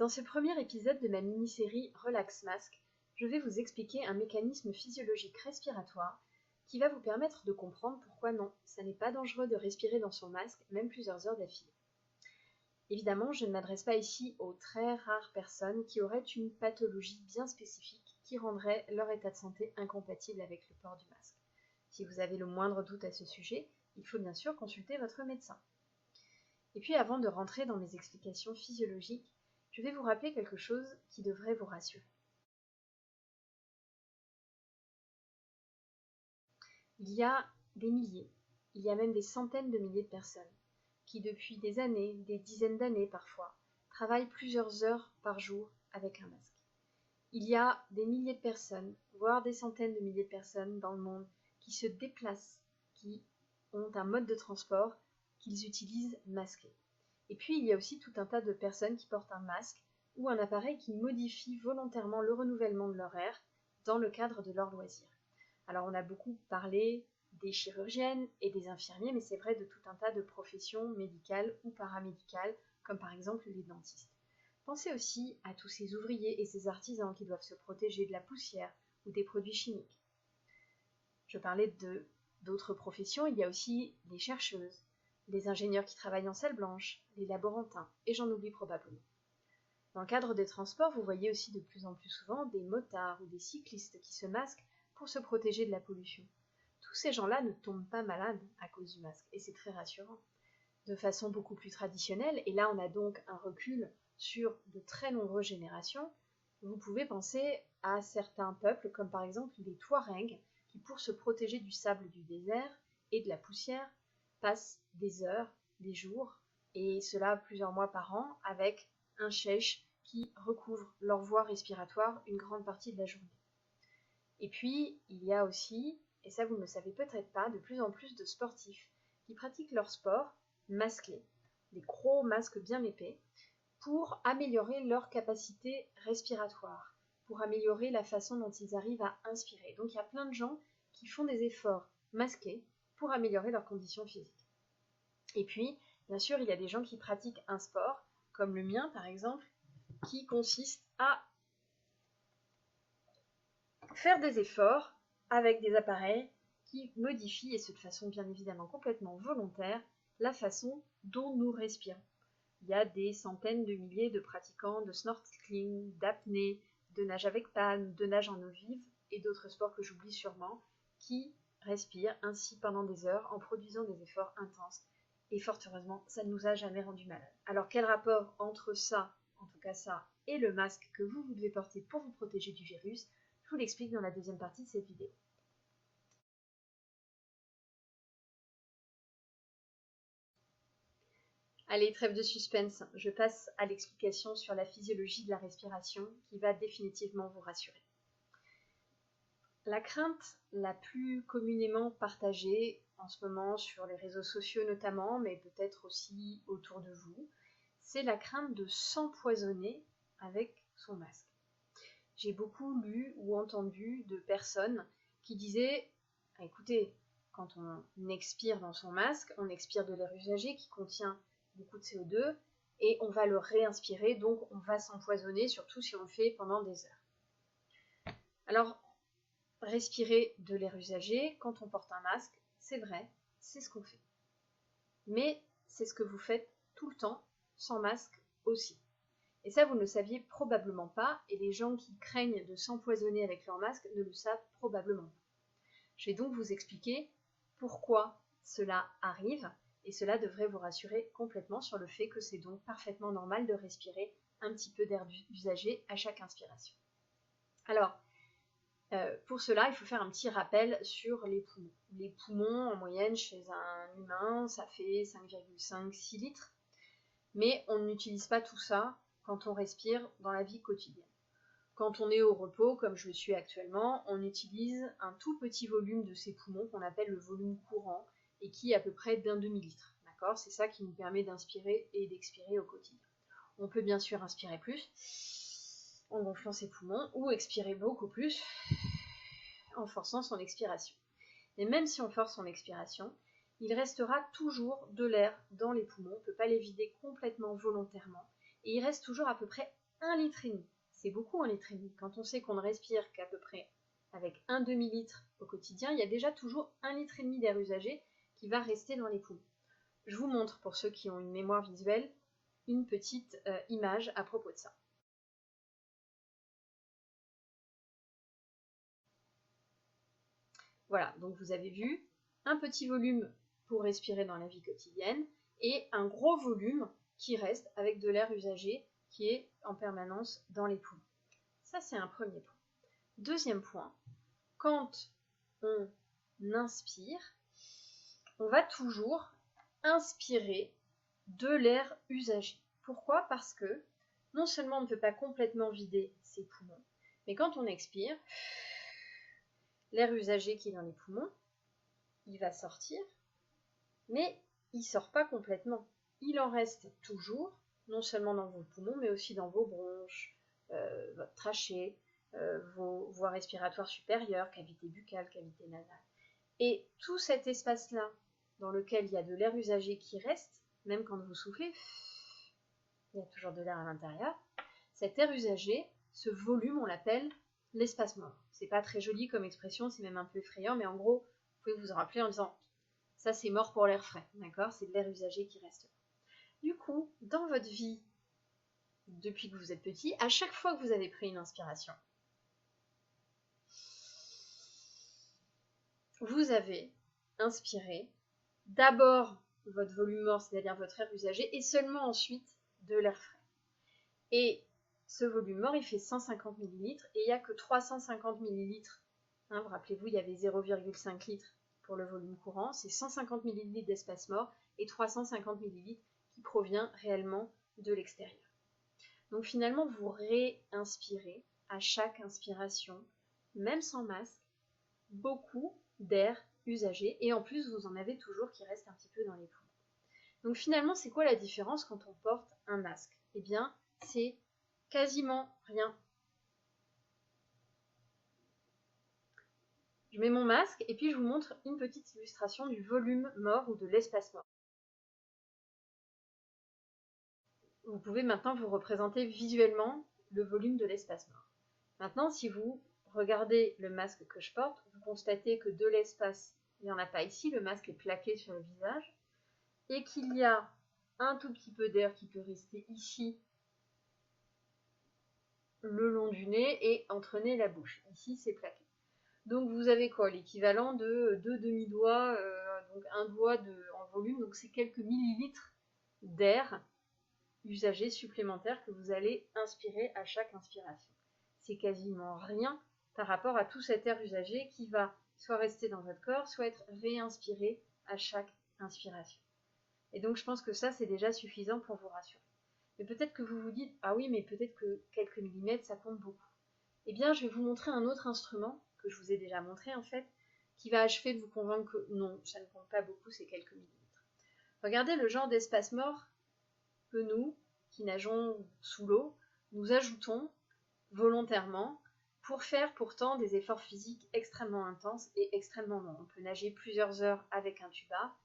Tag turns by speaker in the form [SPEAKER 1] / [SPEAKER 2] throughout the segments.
[SPEAKER 1] Dans ce premier épisode de ma mini-série Relax Masque, je vais vous expliquer un mécanisme physiologique respiratoire qui va vous permettre de comprendre pourquoi non, ça n'est pas dangereux de respirer dans son masque, même plusieurs heures d'affilée. Évidemment, je ne m'adresse pas ici aux très rares personnes qui auraient une pathologie bien spécifique qui rendrait leur état de santé incompatible avec le port du masque. Si vous avez le moindre doute à ce sujet, il faut bien sûr consulter votre médecin. Et puis avant de rentrer dans mes explications physiologiques, je vais vous rappeler quelque chose qui devrait vous rassurer. Il y a des milliers, il y a même des centaines de milliers de personnes qui depuis des années, des dizaines d'années parfois, travaillent plusieurs heures par jour avec un masque. Il y a des milliers de personnes, voire des centaines de milliers de personnes dans le monde qui se déplacent, qui ont un mode de transport qu'ils utilisent masqué. Et puis il y a aussi tout un tas de personnes qui portent un masque ou un appareil qui modifie volontairement le renouvellement de leur air dans le cadre de leur loisir. Alors on a beaucoup parlé des chirurgiennes et des infirmiers, mais c'est vrai de tout un tas de professions médicales ou paramédicales, comme par exemple les dentistes. Pensez aussi à tous ces ouvriers et ces artisans qui doivent se protéger de la poussière ou des produits chimiques. Je parlais d'autres professions, il y a aussi les chercheuses, les ingénieurs qui travaillent en salle blanche, les laborantins, et j'en oublie probablement. Dans le cadre des transports, vous voyez aussi de plus en plus souvent des motards ou des cyclistes qui se masquent pour se protéger de la pollution. Tous ces gens-là ne tombent pas malades à cause du masque, et c'est très rassurant. De façon beaucoup plus traditionnelle, et là on a donc un recul sur de très nombreuses générations, vous pouvez penser à certains peuples, comme par exemple les Touaregs, qui pour se protéger du sable du désert et de la poussière, passent des heures, des jours, et cela plusieurs mois par an, avec un chèche qui recouvre leur voie respiratoire une grande partie de la journée. Et puis, il y a aussi, et ça vous ne le savez peut-être pas, de plus en plus de sportifs qui pratiquent leur sport masqués, des gros masques bien épais, pour améliorer leur capacité respiratoire, pour améliorer la façon dont ils arrivent à inspirer. Donc il y a plein de gens qui font des efforts masqués pour améliorer leurs conditions physiques. Et puis, bien sûr, il y a des gens qui pratiquent un sport, comme le mien par exemple, qui consiste à faire des efforts avec des appareils qui modifient, et ce de façon bien évidemment complètement volontaire, la façon dont nous respirons. Il y a des centaines de milliers de pratiquants de snorkeling, d'apnée, de nage avec palme, de nage en eau vive et d'autres sports que j'oublie sûrement, qui respirent ainsi pendant des heures en produisant des efforts intenses. Et fort heureusement, ça ne nous a jamais rendu malades. Alors quel rapport entre ça, en tout cas ça, et le masque que vous devez porter pour vous protéger du virus? Je vous l'explique dans la deuxième partie de cette vidéo. Allez, trêve de suspense, je passe à l'explication sur la physiologie de la respiration qui va définitivement vous rassurer. La crainte la plus communément partagée en ce moment sur les réseaux sociaux notamment, mais peut-être aussi autour de vous, c'est la crainte de s'empoisonner avec son masque. J'ai beaucoup lu ou entendu de personnes qui disaient « Écoutez, quand on expire dans son masque, on expire de l'air usagé qui contient beaucoup de CO2 et on va le réinspirer, donc on va s'empoisonner, surtout si on le fait pendant des heures. » Alors, respirer de l'air usagé quand on porte un masque, c'est vrai, c'est ce qu'on fait. Mais c'est ce que vous faites tout le temps, sans masque aussi. Et ça, vous ne le saviez probablement pas, et les gens qui craignent de s'empoisonner avec leur masque ne le savent probablement pas. Je vais donc vous expliquer pourquoi cela arrive, et cela devrait vous rassurer complètement sur le fait que c'est donc parfaitement normal de respirer un petit peu d'air usagé à chaque inspiration. Alors, pour cela, il faut faire un petit rappel sur les poumons. Les poumons, en moyenne, chez un humain, ça fait 5,5-6 litres, mais on n'utilise pas tout ça quand on respire dans la vie quotidienne. Quand on est au repos, comme je le suis actuellement, on utilise un tout petit volume de ces poumons qu'on appelle le volume courant et qui est à peu près d'un demi-litre. D'accord ? C'est ça qui nous permet d'inspirer et d'expirer au quotidien. On peut bien sûr inspirer plus en gonflant ses poumons ou expirer beaucoup plus en forçant son expiration. Mais même si on force son expiration, il restera toujours de l'air dans les poumons, on ne peut pas les vider complètement volontairement, et il reste toujours à peu près 1,5 litre. C'est beaucoup 1,5 litre. Quand on sait qu'on ne respire qu'à peu près avec un demi-litre au quotidien, il y a déjà toujours 1,5 litre d'air usagé qui va rester dans les poumons. Je vous montre, pour ceux qui ont une mémoire visuelle, une petite image à propos de ça. Voilà, donc vous avez vu un petit volume pour respirer dans la vie quotidienne et un gros volume qui reste avec de l'air usagé qui est en permanence dans les poumons. Ça, c'est un premier point. Deuxième point, quand on inspire, on va toujours inspirer de l'air usagé. Pourquoi? Parce que non seulement on ne peut pas complètement vider ses poumons, mais quand on expire, l'air usagé qui est dans les poumons, il va sortir, mais il ne sort pas complètement. Il en reste toujours, non seulement dans vos poumons, mais aussi dans vos bronches, votre trachée, vos voies respiratoires supérieures, cavité buccale, cavité nasale. Et tout cet espace-là, dans lequel il y a de l'air usagé qui reste, même quand vous soufflez, il y a toujours de l'air à l'intérieur, cet air usagé, ce volume, on l'appelle l'espace mort. C'est pas très joli comme expression, c'est même un peu effrayant, mais en gros, vous pouvez vous en rappeler en disant ça c'est mort pour l'air frais, d'accord? C'est de l'air usagé qui reste là. Du coup, dans votre vie, depuis que vous êtes petit, à chaque fois que vous avez pris une inspiration, vous avez inspiré d'abord votre volume mort, c'est-à-dire votre air usagé, et seulement ensuite de l'air frais. Et ce volume mort, il fait 150 ml et il n'y a que 350 ml. Hein, vous rappelez-vous, il y avait 0,5 litres pour le volume courant. C'est 150 ml d'espace mort et 350 ml qui provient réellement de l'extérieur. Donc finalement, vous réinspirez à chaque inspiration, même sans masque, beaucoup d'air usagé. Et en plus, vous en avez toujours qui reste un petit peu dans les poumons. Donc finalement, c'est quoi la différence quand on porte un masque? Eh bien, c'est quasiment rien. Je mets mon masque et puis je vous montre une petite illustration du volume mort ou de l'espace mort. Vous pouvez maintenant vous représenter visuellement le volume de l'espace mort. Maintenant, si vous regardez le masque que je porte, vous constatez que de l'espace, il n'y en a pas ici, le masque est plaqué sur le visage, et qu'il y a un tout petit peu d'air qui peut rester ici, le long du nez et entre nez et la bouche. Ici, c'est plaqué. Donc vous avez quoi? L'équivalent de 2 demi-doigts, donc un doigt en volume, donc c'est quelques millilitres d'air usagé supplémentaire que vous allez inspirer à chaque inspiration. C'est quasiment rien par rapport à tout cet air usagé qui va soit rester dans votre corps, soit être réinspiré à chaque inspiration. Et donc je pense que ça, c'est déjà suffisant pour vous rassurer. Mais peut-être que vous vous dites, ah oui, mais peut-être que quelques millimètres, ça compte beaucoup. Eh bien, je vais vous montrer un autre instrument, que je vous ai déjà montré en fait, qui va achever de vous convaincre que non, ça ne compte pas beaucoup, c'est quelques millimètres. Regardez le genre d'espace mort que nous, qui nageons sous l'eau, nous ajoutons volontairement pour faire pourtant des efforts physiques extrêmement intenses et extrêmement longs. On peut nager plusieurs heures avec un tuba,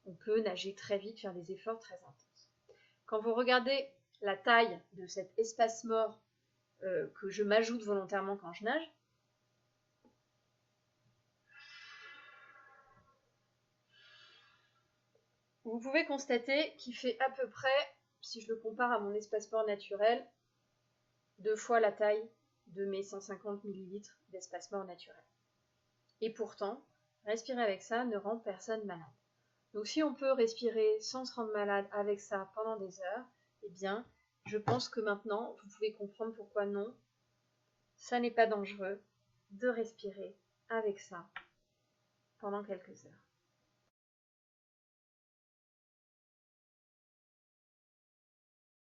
[SPEAKER 1] on peut nager très vite, faire des efforts très intenses. Quand vous regardez la taille de cet espace mort que je m'ajoute volontairement quand je nage, vous pouvez constater qu'il fait à peu près, si je le compare à mon espace mort naturel, 2 fois la taille de mes 150 ml d'espace mort naturel. Et pourtant, respirer avec ça ne rend personne malade. Donc si on peut respirer sans se rendre malade avec ça pendant des heures, eh bien, je pense que maintenant, vous pouvez comprendre pourquoi non, ça n'est pas dangereux de respirer avec ça pendant quelques heures.